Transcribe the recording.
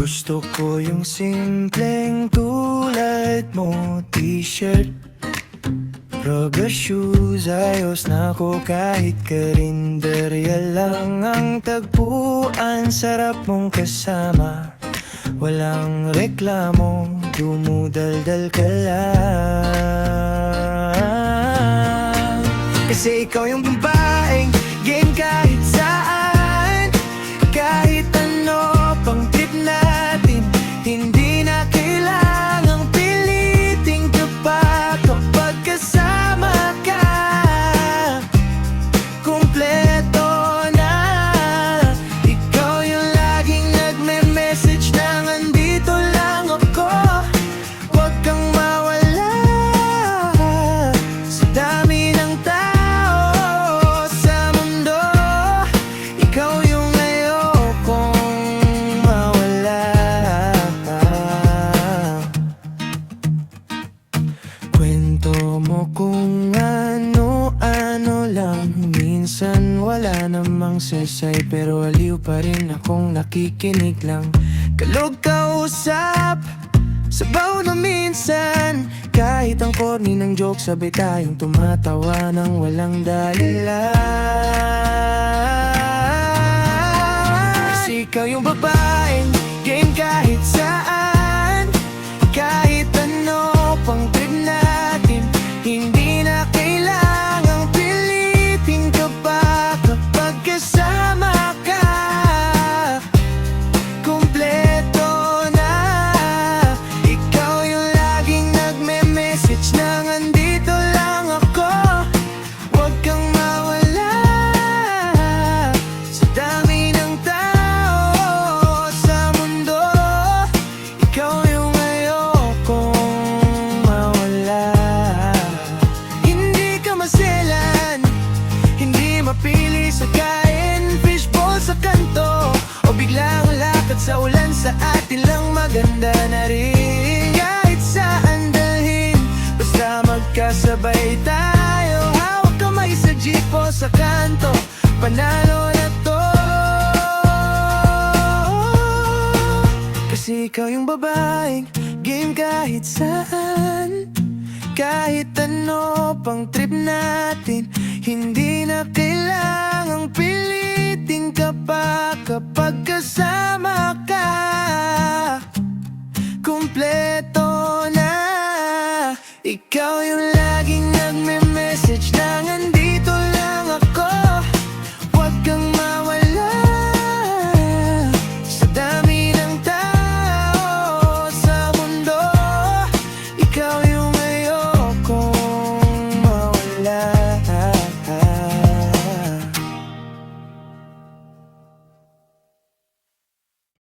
Gusto ko yung simpleng tulad mo, t-shirt, rubber shoes, ayos na ko kahit karinderya lang ang tagpuan. Sarap mong kasama, walang reklamo, dumudaldal ka lang. Kasi ikaw yung babaeng game kahit saan, kahit ano pang trip natin, hindi na kailangang piliting ka pa. Kapag kasama ka, kumpleto na. Ikaw yung laging nagme-message na andito lang ako. Huwag kang mawala sa dami ng tao sa mundo. Ikaw yung ayokong mawala. Kwento mo kung ano-ano lang, minsan wala namang sasay, pero aliw pa rin akong nakikinig lang. Kalog kausap, sabaw na minsan, kahit ang corny ng joke, sabay tayong tumatawa ng walang dahilan. Kasi ikaw yung babaeng game kahit saan, kahit ano pang trip natin, hindi na kailangang pilitin ka pa. Kapag kasama ka, kumpleto na. Ikaw yung laging nagme-message na andito lang ako. Huwag kang mawala sa dami ng tao sa mundo. Ikaw yung ayokong mawala. Hindi ka maselan, hindi mapili sa kain, fishbowl sa kanto, o biglang lakad sa ulan, sa atin lang maganda na rin. Kahit saan dalhin, basta magkasabay tayo. Hawak kamay sa jeep o sa kanto, panalo na to. Kasi ikaw yung babaeng game kahit saan, kahit ano pang trip natin, hindi na kailangan